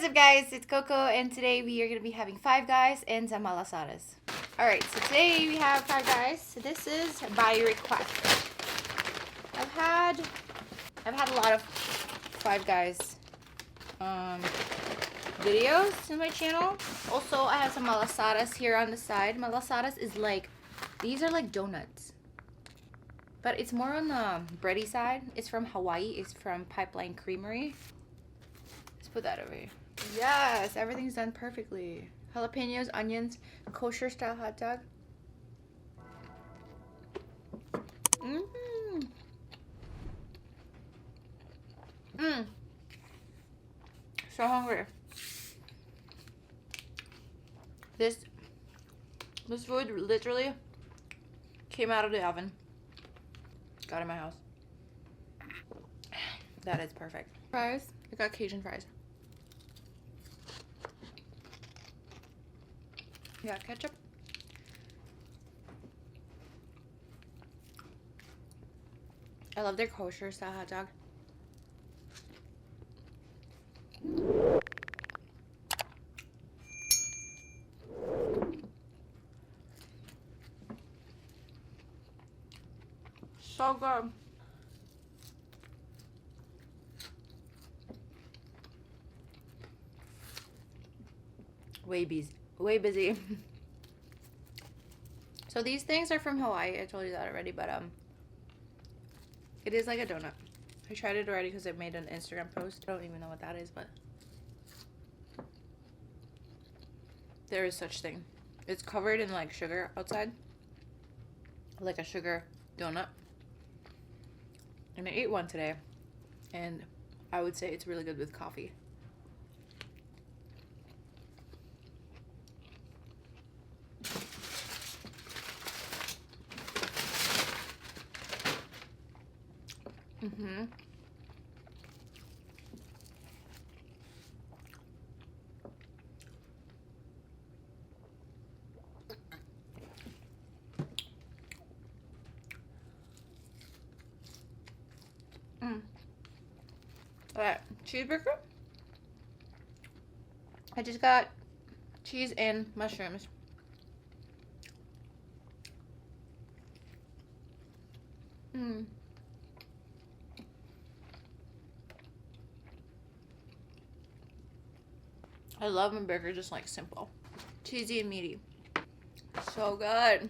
What's up, guys? It's Coco, and today we are going to be having Five Guys and some Malasadas. Alright, so today we have Five Guys. So this is by request. I've had a lot of Five Guys videos in my channel. Also, I have some Malasadas here on the side. Malasadas is like, these are like donuts, but it's more on the bready side. It's from Hawaii. It's from Pipeline Creamery. Let's put that over here. Yes, everything's done perfectly. Jalapenos, onions, kosher style hot dog. So hungry. This food literally came out of the oven. Got in my house. That is perfect. Fries. I got Cajun fries. Yeah, ketchup. I love their kosher style hot dog. So good. Way busy. So these things are from Hawaii. I told you that already, but it is like a donut. I tried it already because I made an Instagram post. I don't even know what that is, but there is such thing. It's covered in like sugar outside, like a sugar donut. And I ate one today, and I would say it's really good with coffee. Alright, cheeseburger. I just got cheese and mushrooms. I love my burger just like simple. Cheesy and meaty. So good.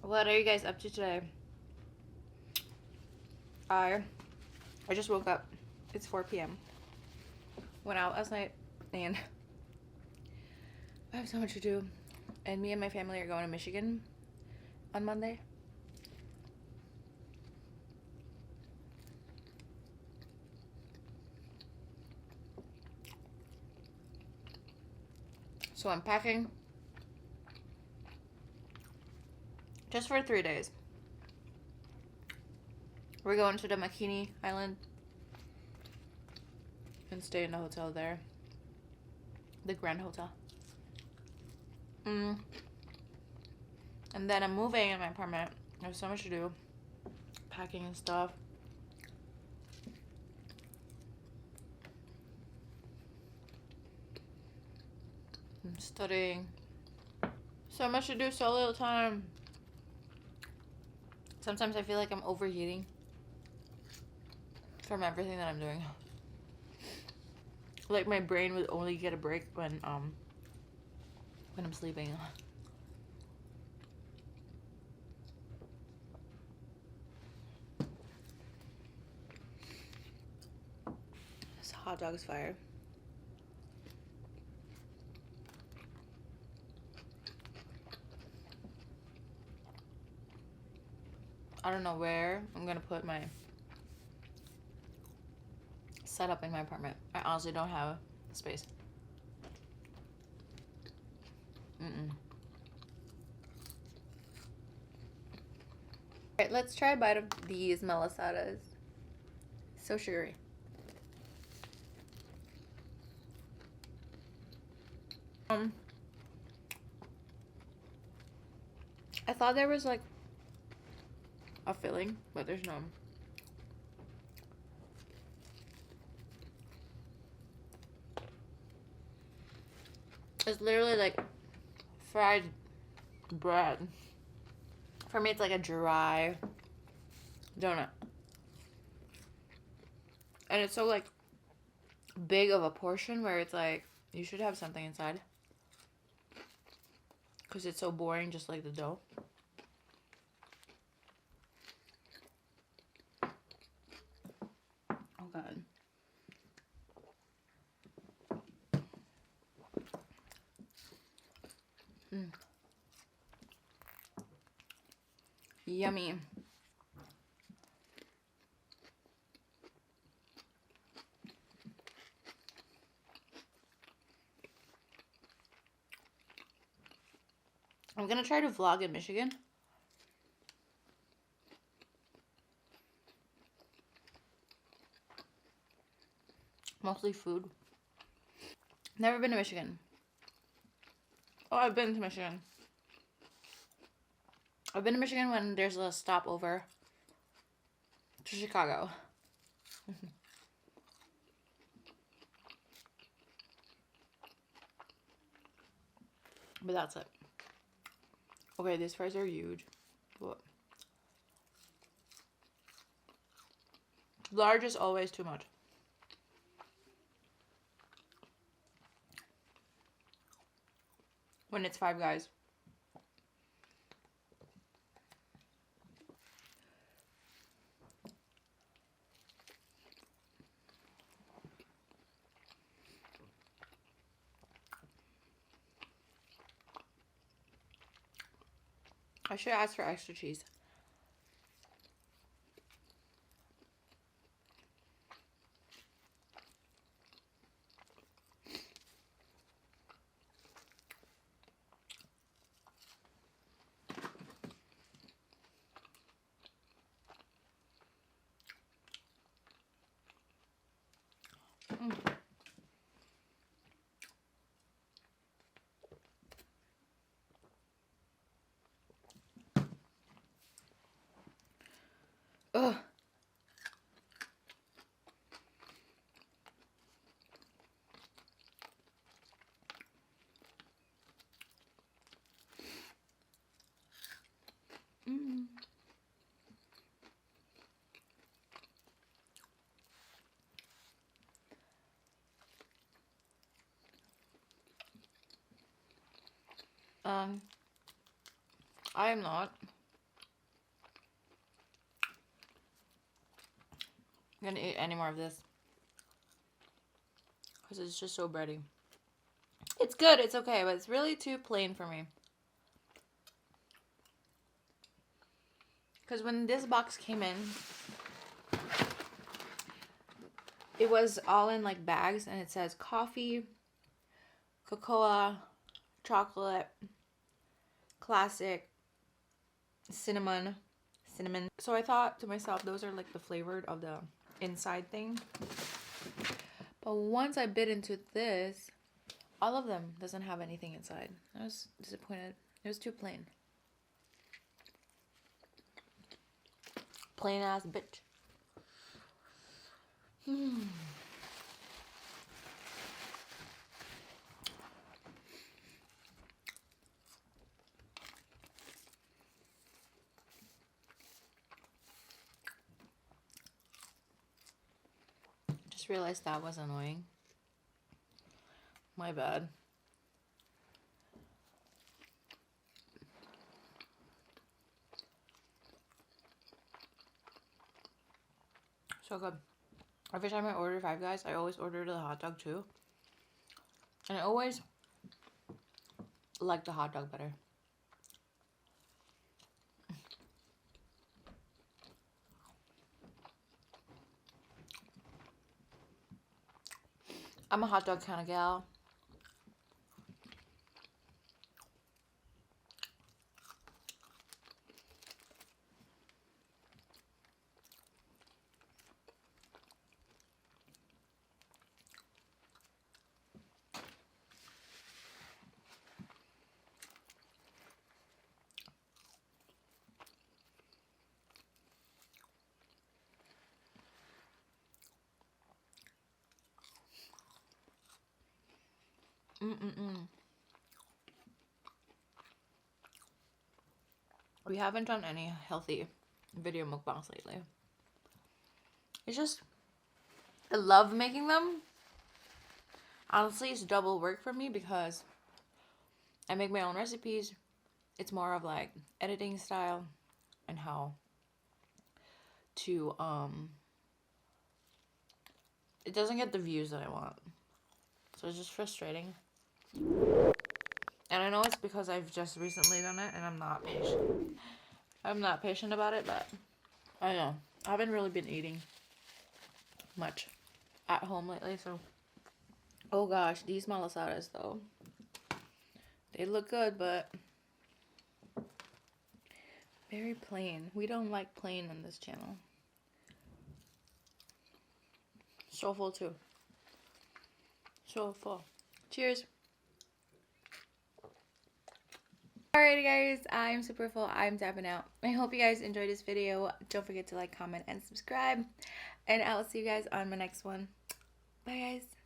What are you guys up to today? I just woke up. It's 4 p.m. Went out last night and I have so much to do. And me and my family are going to Michigan on Monday. So I'm packing just for 3 days. We're going to the Makini Island and stay in the hotel there. The Grand Hotel. And then I'm moving in my apartment. There's so much to do. Packing and stuff. I'm studying. So much to do, so little time. Sometimes I feel like I'm overheating from everything that I'm doing. Like my brain would only get a break when I'm sleeping. This hot dog is fire. I don't know where I'm gonna put my setup in my apartment. I honestly don't have space. Alright, let's try a bite of these Malasadas. So sugary. I thought there was like a filling, but there's none. It's literally like fried bread. For me, it's like a dry donut. And it's so like big of a portion where it's like you should have something inside. Because it's so boring, just like the dough. Oh, God. Yummy. I'm gonna try to vlog in Michigan. Mostly food. Never been to Michigan. Oh, I've been to Michigan. I've been to Michigan when there's a stopover to Chicago. But that's it. Okay, these fries are huge. What? Large is always too much. When it's Five Guys. I should ask for extra cheese. Ugh. I am not gonna eat any more of this because it's just so bready. It's good, it's okay, but it's really too plain for me. Because when this box came in, it was all in like bags, and it says coffee, cocoa, chocolate, classic, cinnamon. So I thought to myself, those are like the flavored of the inside thing. But once I bit into this, all of them doesn't have anything inside. I was disappointed. It was too plain. Plain ass bitch. Just realized that was annoying. My bad. So good. Every time I order Five Guys, I always order the hot dog too. And I always like the hot dog better. I'm a hot dog kind of gal. We haven't done any healthy video mukbangs lately. It's just, I love making them. Honestly, it's double work for me because I make my own recipes. It's more of like editing style and how to it doesn't get the views that I want. So it's just frustrating. And I know it's because I've just recently done it and I'm not patient. I'm not patient about it, but I know. I haven't really been eating much at home lately, so. Oh gosh, these malasadas though. They look good, but very plain. We don't like plain on this channel. So full too. So full. Cheers. Alrighty guys, I'm super full. I'm tapping out. I hope you guys enjoyed this video. Don't forget to like, comment, and subscribe. And I will see you guys on my next one. Bye guys.